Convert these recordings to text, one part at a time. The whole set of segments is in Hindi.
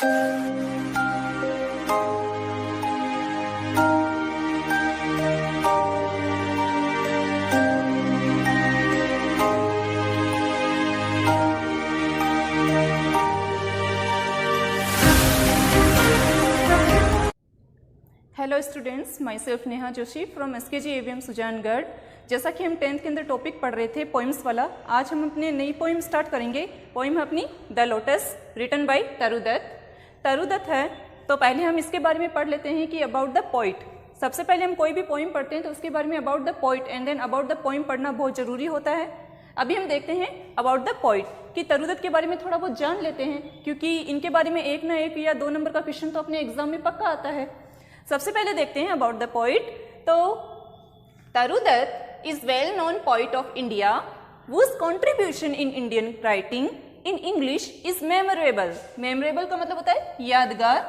Hello students, my self Neha Joshi from SKG AVM Sujangarh. जैसा कि हम 10th के अंदर टॉपिक पढ़ रहे थे पोइम्स वाला, आज हम अपने नई पोइम स्टार्ट करेंगे। पोइम है अपनी द लोटस, रिटन बाय तरुदत्त। तरुदत्त है तो पहले हम इसके बारे में पढ़ लेते हैं कि अबाउट द पोइट। सबसे पहले हम कोई भी पोइम पढ़ते हैं तो उसके बारे में about the poet and then about the poem पढ़ना बहुत जरूरी होता है। अभी हम देखते हैं अबाउट द पोइट कि तरुदत्त के बारे में थोड़ा बहुत जान लेते हैं, क्योंकि इनके बारे में 1 ना 1 या 2 नंबर का क्वेश्चन तो अपने एग्जाम में पक्का आता है। सबसे पहले देखते हैं अबाउट द पोइट। तो Toru Dutt is well known poet of India whose contribution in Indian writing in English is memorable। Memorable का मतलब होता है यादगार,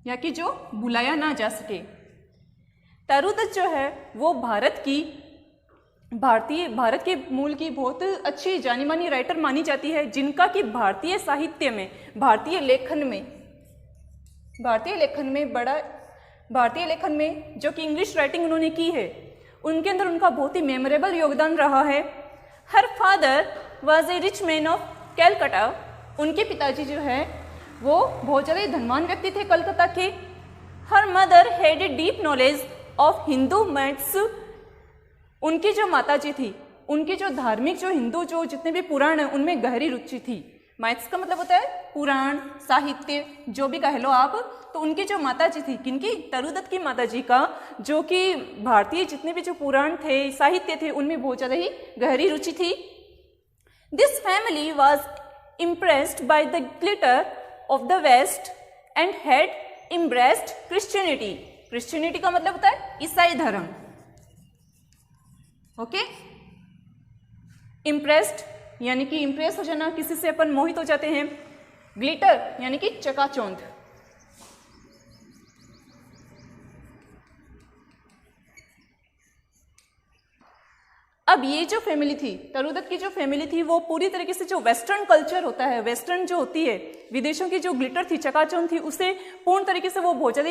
या कि जो भुलाया ना जा सके। तरुदत्त जो है वो भारत के मूल की बहुत अच्छी जानी मानी राइटर मानी जाती है, जिनका कि भारतीय साहित्य में, भारतीय लेखन में जो कि इंग्लिश राइटिंग उन्होंने की है, उनके अंदर उनका बहुत ही मेमोरेबल योगदान रहा है। Her father was a rich man of Calcutta. उनके पिताजी जो है वो बहुत ज़्यादा धनवान व्यक्ति थे कलकत्ता के। Her mother had a deep knowledge of Hindu maths. उनकी जो माताजी थी, उनकी जो धार्मिक जो हिंदू जो जितने भी पुराण हैं उनमें गहरी रुचि थी। मैथ्स का मतलब होता है पुराण, साहित्य, जो भी कह लो आप। तो उनकी जो माताजी थी, किनकी? तरुदत्त की माताजी का, जो कि भारतीय जितने भी जो पुराण थे, साहित्य थे, उनमें बहुत ज़्यादा ही गहरी रुचि थी। This family was impressed by the glitter of the West and had embraced Christianity. Christianity का मतलब होता है ईसाई धर्म। ओके, इम्प्रेस्ड यानी कि इम्प्रेस हो जाना, किसी से अपन मोहित हो जाते हैं। ग्लिटर यानी कि चकाचौंध। अब ये जो फैमिली थी, तरुदत्त की जो फैमिली थी, वो पूरी तरीके से जो वेस्टर्न कल्चर होता है, वेस्टर्न जो होती है, विदेशों की जो ग्लिटर थी, चकाचौंध थी, उससे पूर्ण तरीके से वो बहुत ज़्यादा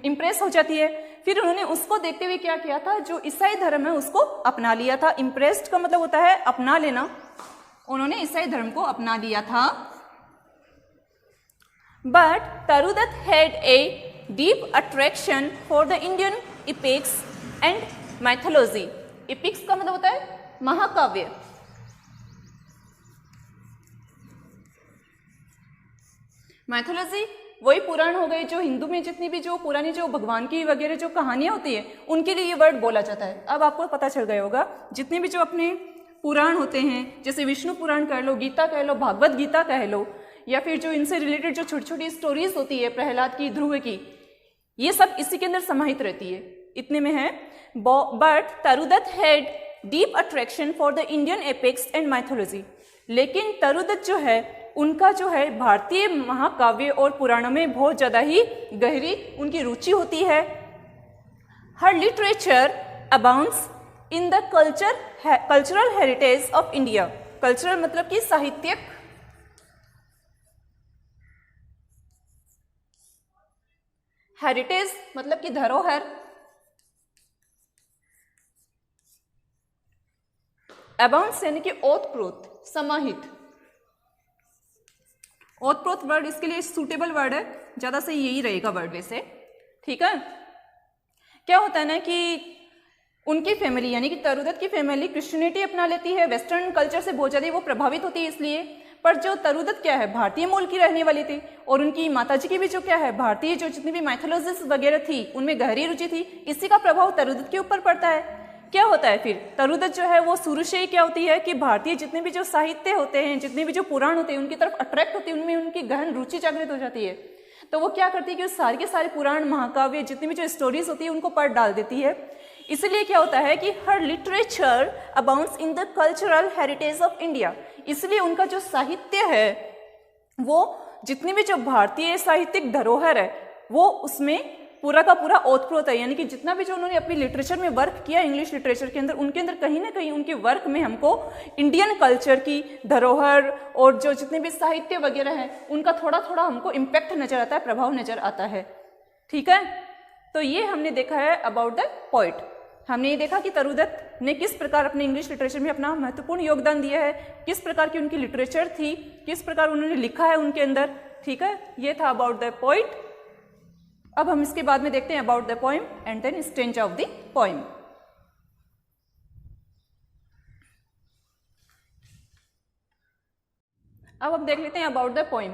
इम्प्रेस हो जाती है। फिर उन्होंने उसको देखते हुए क्या किया था, जो ईसाई धर्म है उसको अपना लिया था। इम्प्रेस्ड का मतलब होता है अपना लेना। उन्होंने ईसाई धर्म को अपना लिया था। But Toru Dutt had a deep attraction for the Indian epics and mythology. Epics का मतलब होता है महाकाव्य। माइथोलॉजी वही पुराण हो गए, जो हिंदू में जितनी भी जो पुरानी जो भगवान की वगैरह जो कहानियां होती है, उनके लिए ये वर्ड बोला जाता है। अब आपको पता चल गया होगा, जितने भी जो अपने पुराण होते हैं, जैसे विष्णु पुराण कह लो, गीता कह लो, भागवत गीता कह लो, या फिर जो इनसे रिलेटेड जो छोटी छोटी स्टोरीज होती है, प्रहलाद की, ध्रुव की, ये सब इसी के अंदर समाहित रहती है। इतने में है। But Toru Dutt had deep attraction for the Indian epics and mythology. लेकिन तरुदत्त जो है, उनका जो है भारतीय महाकाव्य और पुराणों में बहुत ज़्यादा ही गहरी उनकी रुचि होती है। Her literature abounds in the cultural heritage of India. Cultural मतलब कि साहित्यिक, हेरिटेज मतलब कि धरोहर, अबाउंड्स यानी कि ओतप्रोत, समाहित। ओतप्रोत वर्ड इसके लिए सूटेबल वर्ड है, ज़्यादा सही यही रहेगा वर्ड वैसे। ठीक है, क्या होता है ना कि उनकी फैमिली यानी कि तरुदत्त की फैमिली क्रिश्चियनिटी अपना लेती है, वेस्टर्न कल्चर से बहुत ज़्यादा वो प्रभावित होती है इसलिए। पर जो तरुदत्त क्या है, भारतीय मूल की रहने वाली थी, और उनकी माताजी की भी जो क्या है, भारतीय जो जितनी भी माइथोलॉजीज वगैरह थी, उनमें गहरी रुचि थी। इसी का प्रभाव तरुदत्त के ऊपर पड़ता है। क्या होता है फिर, तरुदत्त जो है वो शुरू से ही क्या होती है कि भारतीय जितने भी जो साहित्य होते हैं, जितने भी जो पुराण होते हैं, उनकी तरफ अट्रैक्ट होती है, उनमें उनकी गहन रुचि जागृत हो जाती है। तो वो क्या करती है कि सारे के सारे पुराण, महाकाव्य, जितनी भी जो स्टोरीज होती है, उनको पढ़ डाल देती है। इसलिए क्या होता है कि her literature abounds in the cultural heritage of India. इसलिए उनका जो साहित्य है, वो जितनी भी जो भारतीय साहित्यिक धरोहर है, वो उसमें पूरा का पूरा ओतप्रोत है, यानी कि जितना भी जो उन्होंने अपनी लिटरेचर में वर्क किया इंग्लिश लिटरेचर के अंदर, उनके अंदर कहीं ना कहीं उनके वर्क में हमको इंडियन कल्चर की धरोहर और जो जितने भी साहित्य वगैरह हैं उनका थोड़ा थोड़ा हमको इम्पैक्ट नजर आता है, प्रभाव नजर आता है। ठीक है, तो ये हमने देखा है अबाउट द पोइट। हमने ये देखा कि तरुदत्त ने किस प्रकार अपने इंग्लिश लिटरेचर में अपना महत्वपूर्ण योगदान दिया है, किस प्रकार की उनकी लिटरेचर थी, किस प्रकार उन्होंने लिखा है उनके अंदर। ठीक है, ये था अबाउट द पोइट। अब हम इसके बाद में देखते हैं about the poem and then stanza of the poem. अब हम देख लेते हैं about the poem.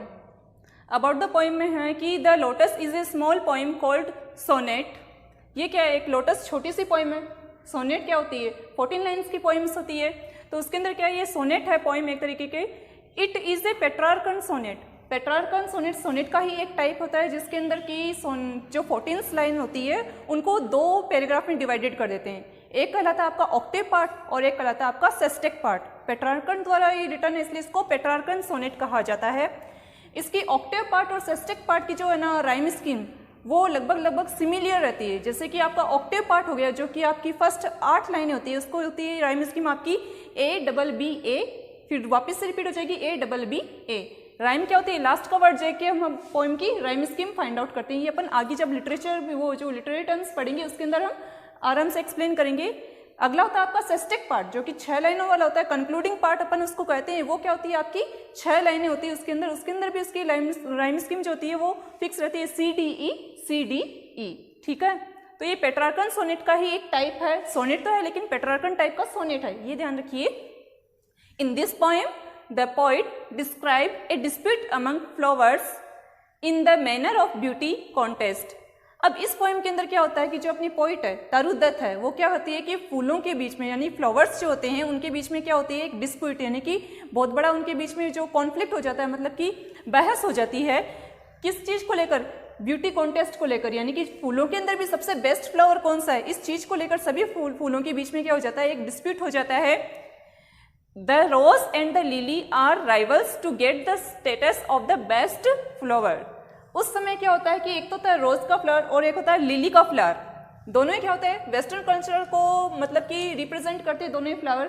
About the poem में है कि the lotus is a small poem called sonnet. ये क्या है, एक लोटस छोटी सी पोइम है। सोनेट क्या होती है, 14 लाइन्स की पोइम्स होती है, तो उसके अंदर क्या है, ये सोनेट है पोइम एक तरीके के। It is a Petrarchan sonnet. Petrarchan sonnet sonnet का ही एक टाइप होता है जिसके अंदर की जो 14 लाइन होती है उनको 2 पैराग्राफ में डिवाइडेड कर देते हैं। एक कहलाता है आपका ऑक्टेव पार्ट और एक कहलाता है आपका सेस्टेक पार्ट। पेट्रार्कन द्वारा ये रिटर्न है इसलिए इसको पेट्रार्कन सोनेट कहा जाता है। इसकी ऑक्टेव पार्ट और सेस्टेक पार्ट की जो है ना राइम स्कीम वो लगभग सिमिलियर रहती है। जैसे कि आपका ऑक्टेव पार्ट हो गया जो कि आपकी फर्स्ट 8 लाइनें होती है, उसको होती है राइम स्कीम आपकी A-B-B-A, फिर वापस से रिपीट हो जाएगी A-B-B-A। राइम क्या होती है, लास्ट का वर्ड जाके हम पोइम की राइम स्कीम फाइंड आउट करते हैं। ये अपन आगे जब लिटरेचर वो जो लिटरेरी टर्म्स पढ़ेंगे उसके अंदर हम आराम से एक्सप्लेन करेंगे। अगला होता है आपका सेस्टेक पार्ट जो कि 6 लाइनों वाला होता है, कंक्लूडिंग पार्ट अपन उसको कहते हैं। वो क्या होती है आपकी 6 लाइनें होती है उसके अंदर भी उसकी राइम स्कीम जो होती है वो फिक्स रहती है C-D-E। ठीक है, तो ये पेट्रार्कन सोनेट का ही एक टाइप है। सोनेट तो है लेकिन पेट्रार्कन टाइप का सोनेट है, ये ध्यान रखिए। In this poem the poet describe A dispute among flowers in the manner of beauty contest. अब इस पोएम के अंदर क्या होता है कि जो अपनी पोइट है तरुदत्त है वो क्या होती है कि फूलों के बीच में यानी फ्लावर्स जो होते हैं उनके बीच में क्या होती है, एक डिस्प्यूट यानी कि बहुत बड़ा उनके बीच में जो कॉन्फ्लिक्ट हो जाता है, मतलब कि बहस हो जाती है। किस चीज को लेकर, ब्यूटी कॉन्टेस्ट को लेकर, यानी कि फूलों के अंदर भी सबसे बेस्ट फ्लावर कौन सा है, इस चीज को लेकर सभी फूलों के बीच में क्या हो जाता है, एक डिस्प्यूट हो जाता है। The rose and the lily are rivals to get the status of the best flower. उस समय क्या होता है कि एक तो होता है रोज का फ्लावर और एक होता है लिली का फ्लावर। दोनों ही क्या होता है वेस्टर्न कल्चर को मतलब कि रिप्रेजेंट करते हैं दोनों ही फ्लावर।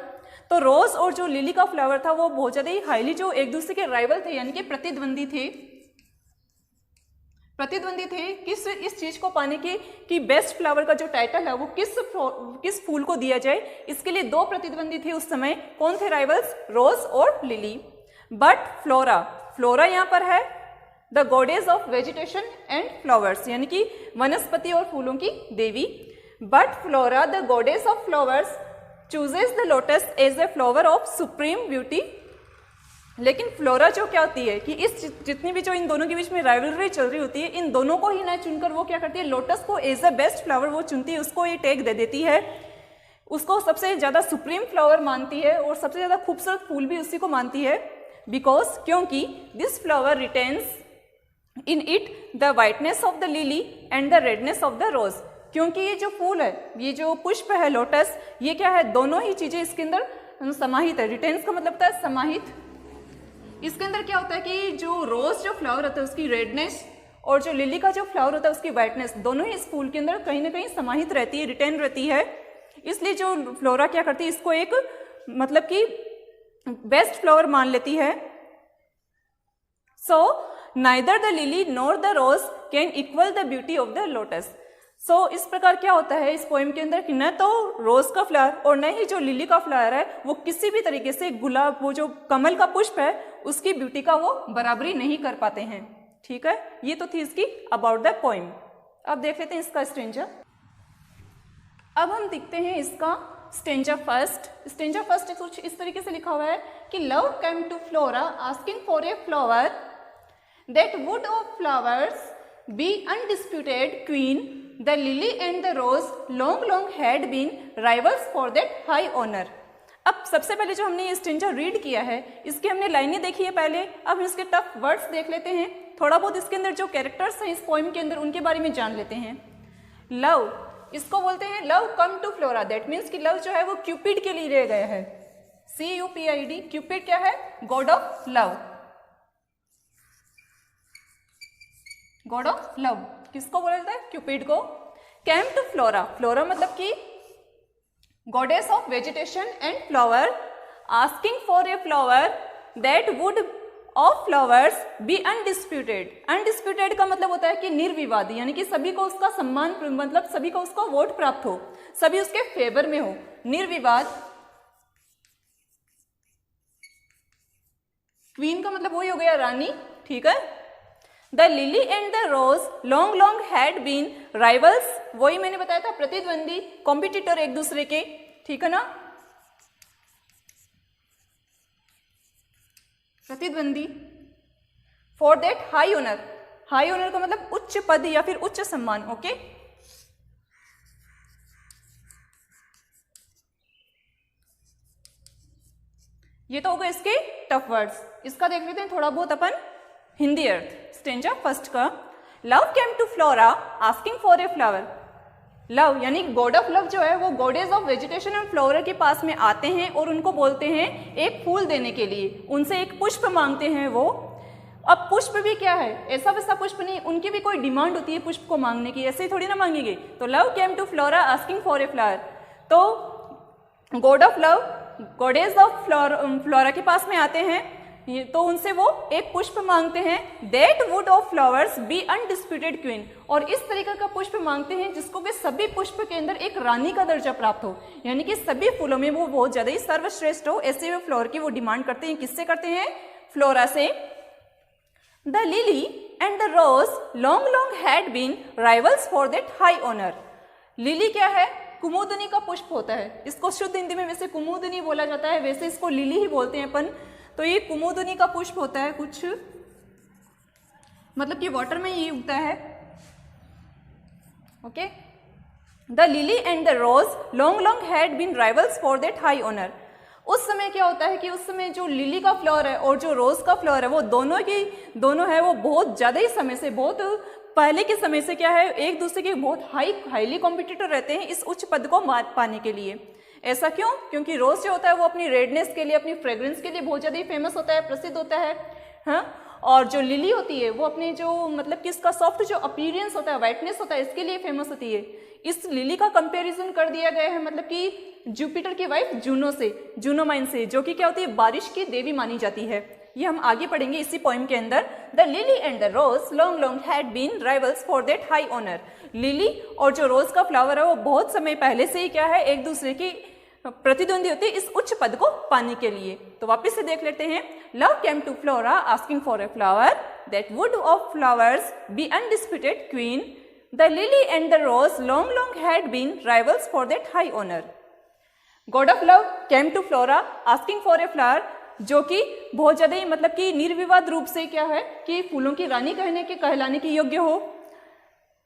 तो रोज और जो लिली का फ्लावर था वो बहुत ज्यादा ही हाईली जो एक दूसरे के राइवल थे यानी कि प्रतिद्वंदी थे किस इस चीज को पाने के कि बेस्ट फ्लावर का जो टाइटल है वो किस फूल को दिया जाए। इसके लिए 2 प्रतिद्वंदी थे उस समय। कौन थे राइवल्स, रोज और लिली। बट फ्लोरा यहाँ पर है the goddess of vegetation and flowers, यानी कि वनस्पति और फूलों की देवी। But Flora the goddess of flowers chooses the lotus as a flower of supreme beauty. लेकिन फ्लोरा जो क्या होती है कि इस जितनी भी जो इन दोनों के बीच में राइवलरी चल रही होती है, इन दोनों को ही ना चुनकर वो क्या करती है, लोटस को एज ए बेस्ट फ्लावर वो चुनती है, उसको ये टैग दे देती है, उसको सबसे ज्यादा सुप्रीम फ्लावर मानती है और सबसे ज्यादा खूबसूरत फूल भी उसी को मानती है। बिकॉज क्योंकि this flower retains in it the whiteness of the lily and the redness of the rose. क्योंकि ये जो फूल है, ये जो पुष्प है लोटस, ये क्या है, दोनों ही चीजें इसके अंदर समाहित है। रिटेन्स का मतलब होता है समाहित। इसके अंदर क्या होता है कि जो रोज जो फ्लावर होता है उसकी रेडनेस और जो लिली का जो फ्लावर होता है उसकी वाइटनेस, दोनों ही इस फूल के अंदर कहीं ना कहीं समाहित रहती है, रिटेन रहती है। इसलिए जो फ्लोरा क्या करती है, इसको एक मतलब कि बेस्ट फ्लावर मान लेती है। So neither the lily nor the rose can equal the beauty of the lotus. So इस प्रकार क्या होता है इस पोएम के अंदर कि न तो रोज का फ्लावर और न ही जो लिली का फ्लावर है वो किसी भी तरीके से गुलाब, वो जो कमल का पुष्प है, उसकी ब्यूटी का वो बराबरी नहीं कर पाते हैं। ठीक है, ये तो थी इसकी अबाउट द पोएम। अब देख लेते हैं इसका स्टेंजा। अब हम देखते हैं इसका स्टेंजा फर्स्ट। स्टेंजा फर्स्ट कुछ इस तरीके से लिखा हुआ है कि love came to Flora asking for a flower that would of flowers be undisputed queen. The lily and the rose long had been rivals for that high honor। अब सबसे पहले जो हमने ये स्टेंजा रीड किया है, इसकी हमने लाइनें देखी है पहले। अब इसके टफ वर्ड्स देख लेते हैं, थोड़ा बहुत इसके अंदर जो कैरेक्टर्स हैं इस पोएम के अंदर उनके बारे में जान लेते हैं। लव, इसको बोलते हैं love come to Flora. That means कि लव जो है वो क्यूपिड के लिए गया है। CUPID, क्यूपिड क्या है, God of love, God of love. किसको बोला जाता है? क्यूपिड को। केम टू फ्लोरा, फ्लोरा मतलब कि goddess of vegetation and flower, asking for a flower that would of flowers be undisputed. Undisputed का मतलब होता है कि निर्विवाद, यानी कि सभी को उसका सम्मान, मतलब सभी को उसका वोट प्राप्त हो, सभी उसके फेवर में हो, निर्विवाद। क्वीन का मतलब वही हो गया रानी, ठीक है। The lily and the rose long long had been rivals, वही मैंने बताया था, प्रतिद्वंदी, कॉम्पिटिटर एक दूसरे के, ठीक है ना, प्रतिद्वंदी। For that high honour, high honour का मतलब उच्च पद या फिर उच्च सम्मान, ओके। ये तो हो गए इसके टफ वर्ड्स। इसका देख लेते हैं थोड़ा बहुत अपन हिंदी अर्थ। स्टेंजा फर्स्ट का, love came to Flora asking for a flower. Love यानी गॉड ऑफ लव जो है वो goddess of vegetation and flower के पास में आते हैं और उनको बोलते हैं एक फूल देने के लिए, उनसे एक पुष्प मांगते हैं वो। अब पुष्प भी क्या है, ऐसा वैसा पुष्प नहीं, उनकी भी कोई डिमांड होती है पुष्प को मांगने की, ऐसे ही थोड़ी ना मांगेंगे। तो love came to Flora asking for a flower, तो god of love goddess of Flora के पास में आते हैं, तो उनसे वो एक पुष्प मांगते हैं, that would of flowers be undisputed queen, और इस तरीके का पुष्प मांगते हैं जिसको वे सभी पुष्प के अंदर एक रानी का दर्जा प्राप्त हो, यानी कि सभी फूलों में वो बहुत ज्यादा ही सर्वश्रेष्ठ हो, ऐसे वे फ्लोर की वो डिमांड करते हैं। किससे करते हैं? फ्लोरा से। The lily and the rose long long had been rivals for that high honour. Lily क्या है? कुमुदनी का पुष्प होता है, इसको शुद्ध हिंदी में वैसे कुमुदनी बोला जाता है, वैसे इसको लिली ही बोलते हैं अपन। तो ये कुमुदनी का पुष्प होता है कुछ, मतलब कि वाटर में ये उगता है, okay. The lily and the rose long long had been rivals for that high honour. उस समय क्या होता है कि उस समय जो लिली का फ्लावर है और जो रोज का फ्लावर है वो दोनों है वो बहुत ज्यादा ही समय से, बहुत पहले के समय से क्या है, एक दूसरे के बहुत हाईली कॉम्पिटिटर रहते हैं इस उच्च पद को पाने के लिए। ऐसा क्यों? क्योंकि रोज जो होता है वो अपनी रेडनेस के लिए, अपनी फ्रेग्रेंस के लिए बहुत ज़्यादा ही फेमस होता है, प्रसिद्ध होता है, हाँ। और जो लिली होती है वो अपने जो मतलब कि इसका सॉफ्ट जो अपीयरेंस होता है, वाइटनेस होता है, इसके लिए फेमस होती है। इस लिली का कंपैरिजन कर दिया गया है मतलब कि जुपिटर की वाइफ जूनो से, जूनोमाइन से, जो कि क्या होती है, बारिश की देवी मानी जाती है। ये हम आगे पढ़ेंगे इसी पोइम के अंदर। The lily and the rose long long had been rivals for that high honour. Lily और जो रोज का फ्लावर है वो बहुत समय पहले से ही क्या है, एक दूसरे की प्रतिद्वंदी होती है इस उच्च पद को पाने के लिए। तो वापस से देख लेते हैं। Love came to Flora asking for a flower that would of flowers be undisputed queen. The lily and the rose long long had been rivals for that high honour. God of love came to Flora asking for a flower, जो कि बहुत ज्यादा ही मतलब कि निर्विवाद रूप से क्या है कि फूलों की रानी कहलाने के योग्य हो।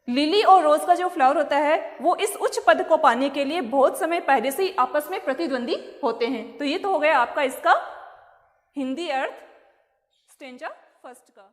लिली और रोज का जो फ्लावर होता है वो इस उच्च पद को पाने के लिए बहुत समय पहले से ही आपस में प्रतिद्वंदी होते हैं। तो ये तो हो गया आपका इसका हिंदी अर्थ स्टेंजा फर्स्ट का।